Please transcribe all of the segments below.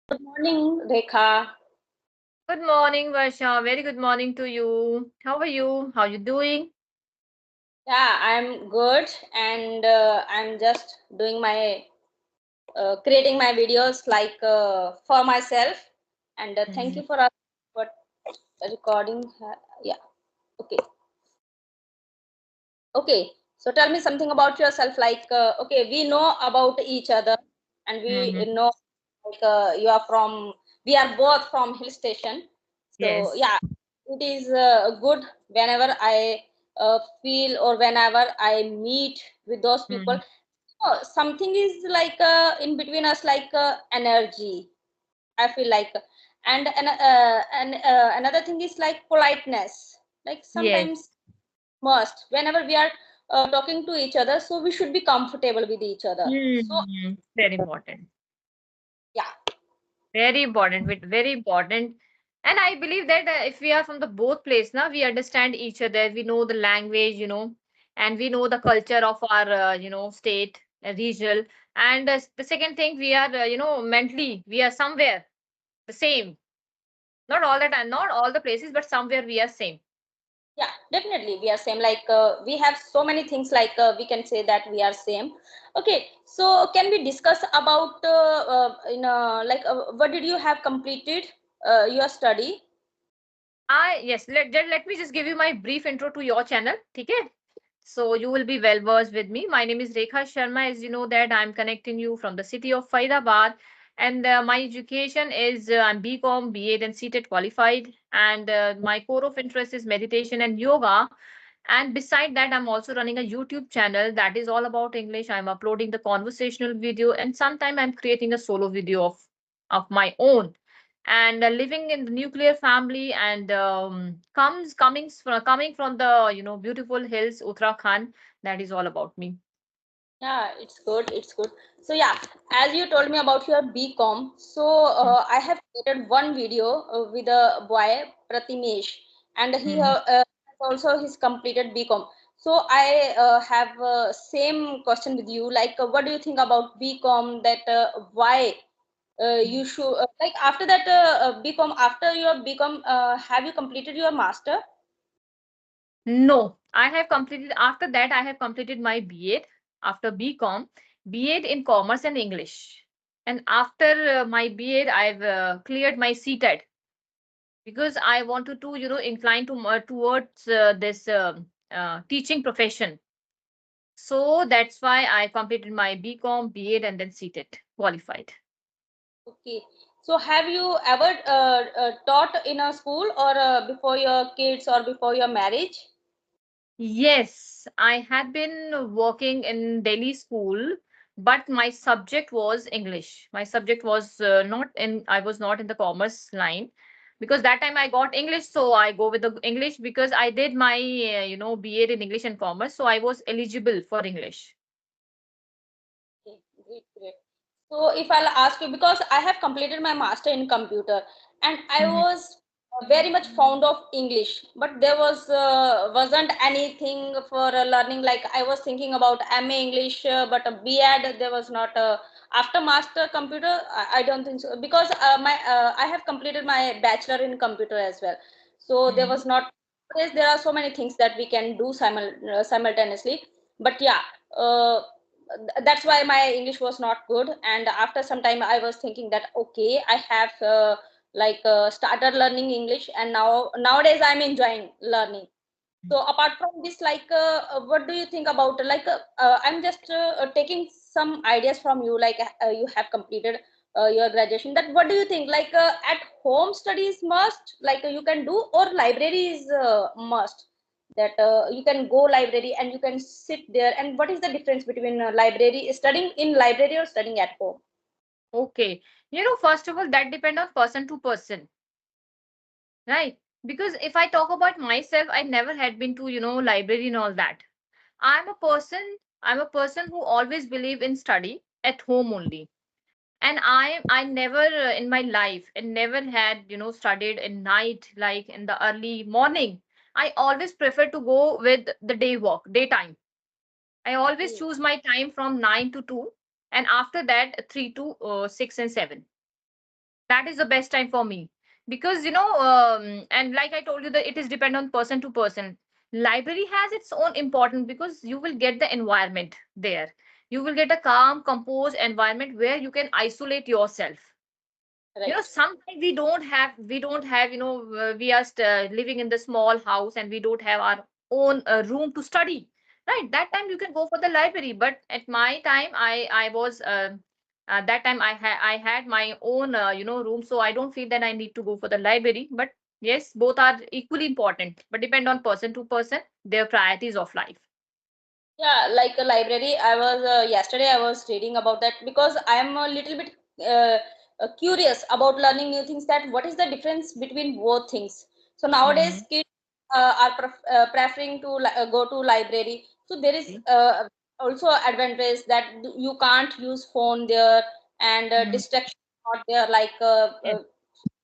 Good morning, Rekha. Good morning, Varsha. Very good morning to you. How are you? How you doing? Yeah, I'm good, and I'm just doing my creating my videos like for myself. And thank Mhm. you for recording. Yeah, okay, okay. So tell me something about yourself. Like, okay, we know about each other, and we Mhm. know like you are from. We are both from hill station. So Yes. yeah, it is good whenever I feel or whenever I meet with those people. Mhm. Oh, something is like in between us, like energy. I feel like, and another thing is like politeness. Like Yes. sometimes must whenever we are talking to each other, so we should be comfortable with each other. So Very important. yeah, Very important. Very important. And I believe that if we are from the both place now, we understand each other. We know the language, and we know the culture of our, state, regional. And the second thing, we are, mentally, we are somewhere the same. Not all the time, not all the places, but somewhere we are same. yeah, definitely we are same. Like we have so many things like we can say that we are same. Okay, so can we discuss about in like what did you have completed your study? Yes, let me just give you my brief intro to your channel. Okay. So you will be well versed with me. My name is Rekha Sharma. As you know that I'm connecting you from the city of Faridabad, and my education is I'm BCom, BA, then CTET qualified, and my core of interest is meditation and yoga. And beside that, I'm also running a YouTube channel that is all about English. I'm uploading the conversational video, and sometime I'm creating a solo video of my own. And living in the nuclear family, and coming from the beautiful hills Uttarakhand. That is all about me. Yeah, it's good. It's good. So yeah, as you told me about your BCom, so Mm, I have created one video with a boy Pratimesh, and he mm. has also his completed BCom. So I have same question with you. Like, what do you think about BCom? That why you should like after that BCom, after your BCom, have you completed your master? No, I have completed. After that, I have completed my B.Ed. After BCom, B.Ed in commerce and English. And after my B.Ed, I've cleared my CTET because I wanted to incline towards this teaching profession. So that's why I completed my BCom, B.Ed, and then CTET qualified. Okay. So have you ever taught in a school or before your kids or before your marriage? Yes, I had been working in Delhi school, but my subject was English. My subject was I was not in the commerce line because that time I got English, so I go with the English because I did my, B.Ed in English and commerce, so I was eligible for English. Okay, great, great. So if I'll ask you, because I have completed my master in computer and I Mhm. was very much fond of English, but there wasn't anything for learning. Like I was thinking about MA English, but a B.Ed there was not. After master computer, I don't think so because my I have completed my bachelor in computer as well. So there Mhm. was not. Yes, there are so many things that we can do simultaneously, but yeah. That's why my English was not good, and after some time I was thinking that okay, I have like started learning English, and nowadays I'm enjoying learning. So apart from this, like what do you think about like I'm just taking some ideas from you, like you have completed your graduation, that what do you think, like at home studies must, like you can do, or library is must, that you can go library and you can sit there, and what is the difference between library, studying in library or studying at home? Okay. First of all, that depend on person to person, right? Because if I talk about myself, I never had been to, library and all that. I'm a person who always believe in study at home only. And I never in my life and never had, studied at night, like in the early morning. I always prefer to go with the daytime. I always Okay. choose my time from 9 to 2, and after that 3 to 6 and 7. That is the best time for me, because and like I told you that it is depend on person to person. Library has its own importance because you will get the environment there. You will get a calm, composed environment where you can isolate yourself. Right. Sometimes we don't have we are living in the small house and we don't have our own room to study, right? That time you can go for the library, but at my time I was that time I had my own room, so I don't feel that I need to go for the library. But yes, both are equally important, but depend on person to person, their priorities of life. Yeah, like a library. I was yesterday I was reading about that because I am a little bit curious about learning new things. That what is the difference between both things? So nowadays Mm-hmm. kids are preferring to go to library. So there is also advantage that you can't use phone there, and Mm-hmm. distraction not there. Yes.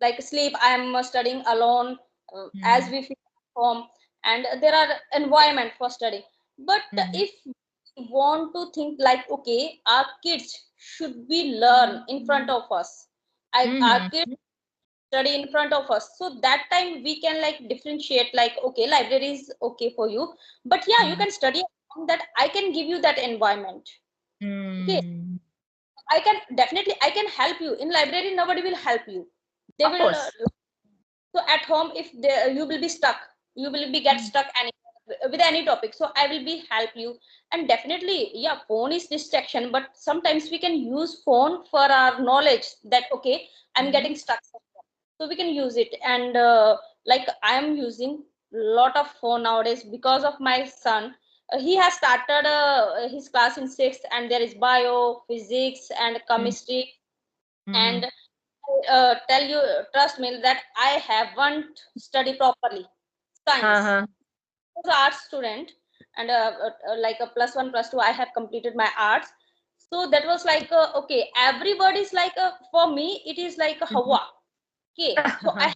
Like sleep, I am studying alone, as Mm-hmm. we feel at home, and there are environment for study. But Mm-hmm. if we want to think like, okay, our kids should be learn in front of us, our kids Mm-hmm. study in front of us, so that time we can like differentiate, like, okay, library is okay for you, but yeah, you can study on that. I can give you that environment. Okay, Mm-hmm. I can definitely, I can help you in library. Nobody will help you. They Of will course. so at home, if you will be stuck, you will be get stuck any with any topic, so I will be help you. And definitely, yeah, phone is distraction, but sometimes we can use phone for our knowledge, that okay, I'm Mm-hmm. getting stuck somewhere. So we can use it. And like I am using lot of phone nowadays because of my son. He has started his class in sixth, and there is bio, physics, and chemistry. Mm-hmm. And tell you, trust me, that I haven't studied properly science. Uh-huh. I was an arts student, and like a plus one, plus two, I have completed my arts. So that was like, okay, everybody is like, for me, it is like a Mhm. Hawa. Okay, so I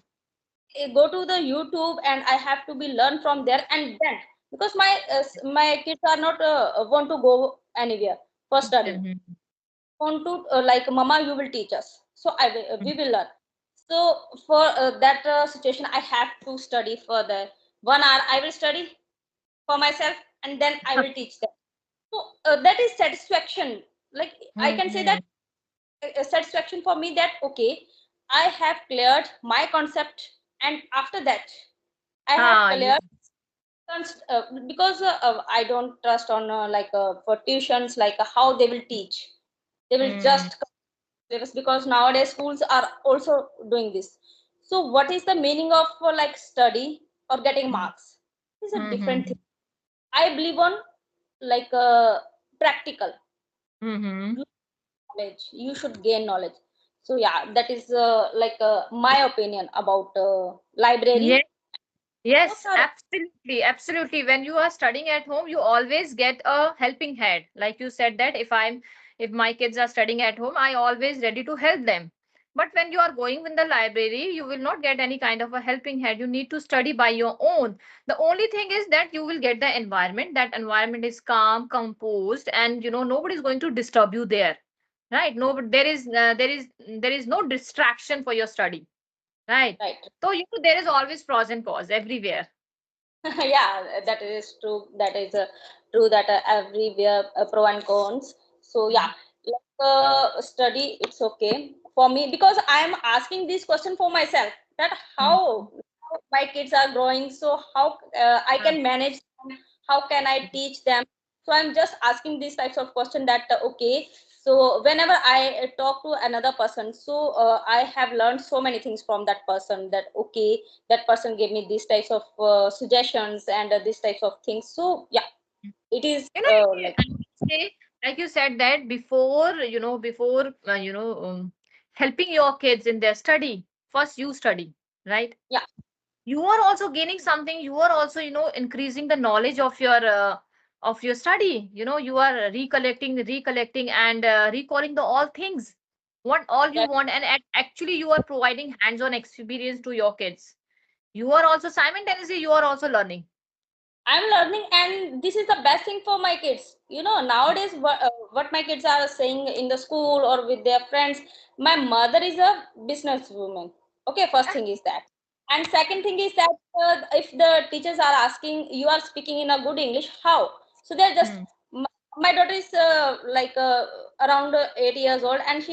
go to the YouTube and I have to be learn from there, and then because my kids are not want to go anywhere for study, Mhm. want to like, mama, you will teach us, so we Mhm. will learn. So for that situation, I have to study further. 1 hour I will study for myself, and then I will teach them. So that is satisfaction. Like, I can say that Mhm. satisfaction for me, that okay, I have cleared my concept, and after that I have You. cleared because I don't trust on like for tuitions, like how they will teach. They will Mm. just syllabus, because nowadays schools are also doing this. So what is the meaning of like study or getting marks? It's a different Mhm. thing. I believe on like practical. Mhm. You knowledge, you should gain knowledge. So yeah, that is like my opinion about library. Yes. Both Yes, are absolutely, absolutely. When you are studying at home, you always get a helping hand. Like you said that if my kids are studying at home, I always ready to help them. But when you are going in the library, you will not get any kind of a helping hand. You need to study by your own. The only thing is that you will get the environment. That environment is calm, composed, and nobody is going to disturb you there. Right? No, but there is no distraction for your study. Right. right. So there is always pros and cons everywhere. Yeah, that is true. That is true, that everywhere pro and cons. So yeah, Mhm. like study, it's okay for me, because I am asking this question for myself, that Mhm. how my kids are growing, so how I Uh, can manage them, how can I teach them. So I'm just asking these types of question, that okay, so whenever I talk to another person, so I have learned so many things from that person, that okay, that person gave me these types of suggestions, and these types of things. So yeah, it is like, I can say, like you said that before helping your kids in their study, first you study, right? yeah, You are also gaining something. You are also increasing the knowledge of your study. You are recollecting and recalling the all things, what all you that, want, and actually you are providing hands-on experience to your kids. You are also simultaneously you are also learning. I'm learning, and this is the best thing for my kids. You know, nowadays, what my kids are saying in the school or with their friends, my mother is a businesswoman. Okay, first thing is that. And second thing is that if the teachers are asking, you are speaking in a good English, how? So they're just, Hmm. my, my daughter is around 8 years old, and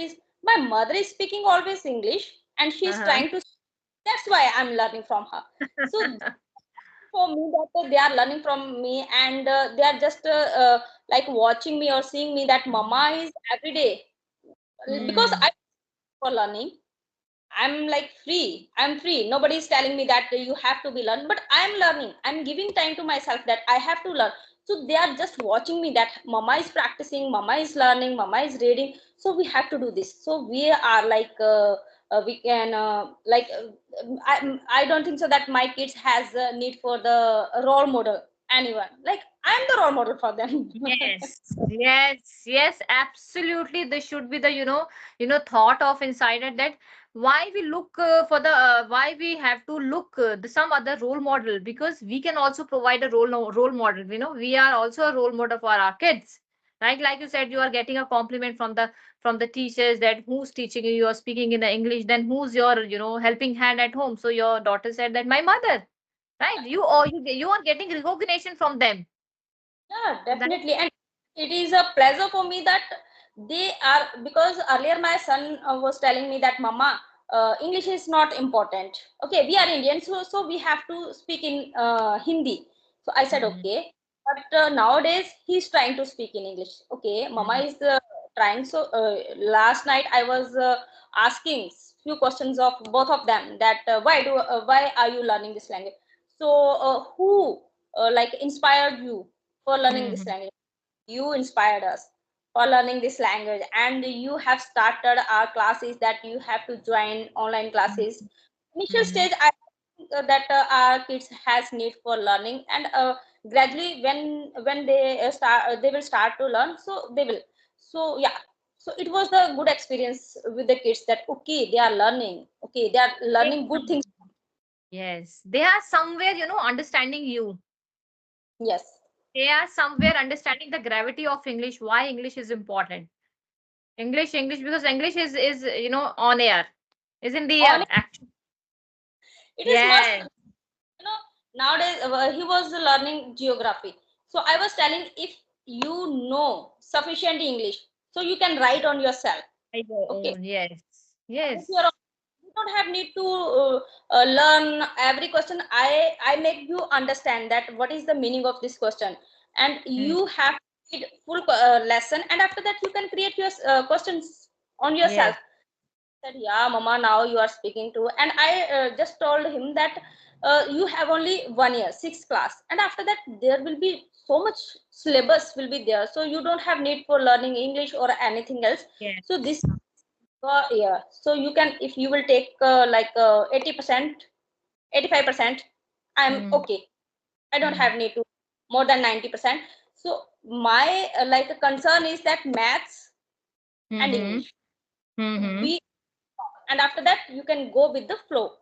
my mother is speaking always English, and she's Uh-huh. trying to, that's why I'm learning from her. So for me that they are learning from me, and they are just like watching me or seeing me that mama is every day, because Hmm. I for learning. I'm like free. I'm free. Nobody is telling me that you have to be learned, but I'm learning. I'm giving time to myself that I have to learn. So they are just watching me that mama is practicing, mama is learning, mama is reading. So we have to do this. So we are like we can I don't think so that my kids has a need for the role model. Anyone like I'm the role model for them. Yes, yes, yes, absolutely. This should be the, thought of inside it, that why we look for the why we have to look some other role model, because we can also provide a role model. We are also a role model for our kids. Right? Like you said, you are getting a compliment from the teachers, that who's teaching you, you are speaking in the English, then who's your, helping hand at home. So your daughter said that my mother, right? You are getting recognition from them. Yeah, So that. definitely. And it is a pleasure for me that they are, because earlier my son was telling me that, Mama, English is not important. Okay, we are Indians, so we have to speak in Hindi. So I said, Mm, okay. But nowadays he's trying to speak in English. Okay, Mama mm, is trying. So last night I was asking few questions of both of them that why are you learning this language? So who like inspired you for learning this mhm, language? You inspired us for learning this language, and you have started our classes that you have to join online mhm, classes. Initial mhm. stage, I think that our kids has need for learning, and gradually when they they will start to learn, so they will. So yeah, so it was the good experience with the kids that okay, they are learning, okay, they are They learning good things. Yes, they are somewhere, understanding you. Yes. They are somewhere understanding the gravity of English, why English is important. English, because English is on air, is in the On air. Actually, it is must, yes. you know, nowadays he was learning geography, so I was telling, if you know sufficient English, so you can write on yourself. I your Okay, own. Yes, if you're yes. you don't have need to learn every question. I make you understand that what is the meaning of this question, and Mm, you have to read full lesson, and after that you can create your questions on yourself. yes, Said, yeah, Mama, now you are speaking to. And I just told him that you have only 1 year, sixth class. And after that, there will be so much syllabus will be there. So you don't have need for learning English or anything else. So this yes. year. So you can, if you will take 80%, 85%, I'm Mm, okay. I don't mm, have need to more than 90%. So my concern is that maths and mm-hmm, English. mm-hmm, We and after that you can go with the flow.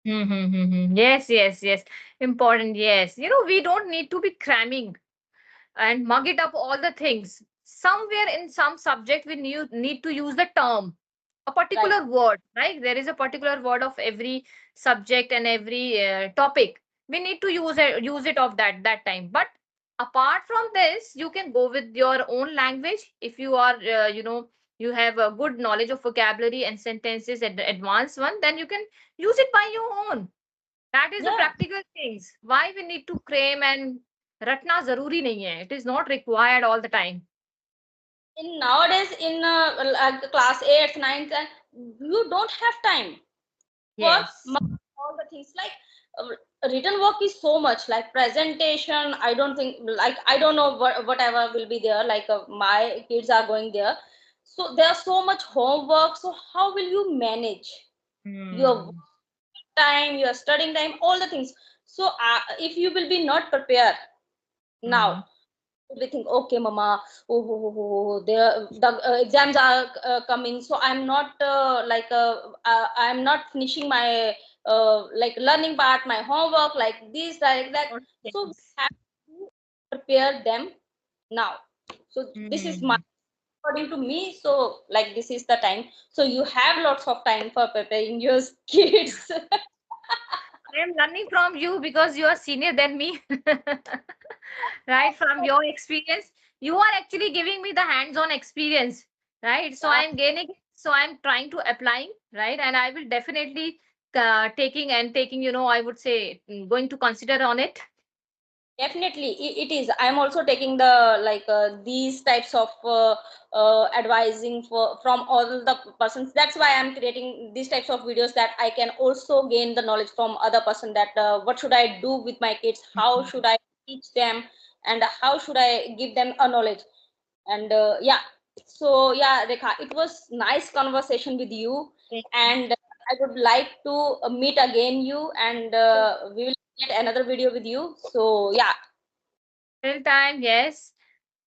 mm-hmm, mm-hmm. Yes, yes, yes. Important. Yes. We don't need to be cramming and mug it up all the things. Somewhere in some subject, we need to use the term, a Right. particular word, right? There is a particular word of every subject and every topic. We need to use it of that time. But apart from this, you can go with your own language. If you are, you have a good knowledge of vocabulary and sentences at the advanced one, then you can use it by your own. That is the Yeah. practical things. Why we need to cram and रटना जरूरी नहीं है. It is not required all the time. In nowadays, in like class 8th, 9th, and you don't have time for Yes. all the things like written work is so much like presentation. I don't think like I don't know whatever will be there. Like my kids are going there, so there's so much homework. So how will you manage your Hmm. time, your studying time, all the things? So if you will be not prepared now, Hmm. we think, okay, Mama, the exams are coming, so I'm not I'm not finishing my like learning part, my homework, like this, like that. Lot of So we things. prepare them now. So this is my, Hmm. according to me, so like this is the time. So you have lots of time for preparing your kids. I am learning from you because you are senior than me. Right? From your experience, you are actually giving me the hands-on experience, right? So Yeah, I am gaining, so I'm trying to applying, right? And I will definitely taking, I would say, going to consider on it. definitely, it is. I'm also taking the like these types of advising for from all the persons. That's why I'm creating these types of videos, that I can also gain the knowledge from other person, that what should I do with my kids, how should I teach them, and how should I give them a knowledge. And yeah, so yeah, Rekha, it was nice conversation with you, and I would like to meet again you, and we will get another video with you. So yeah, Till time, yes.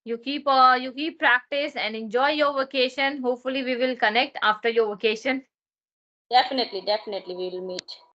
You keep practice and enjoy your vacation. Hopefully, we will connect after your vacation. definitely, definitely we will meet.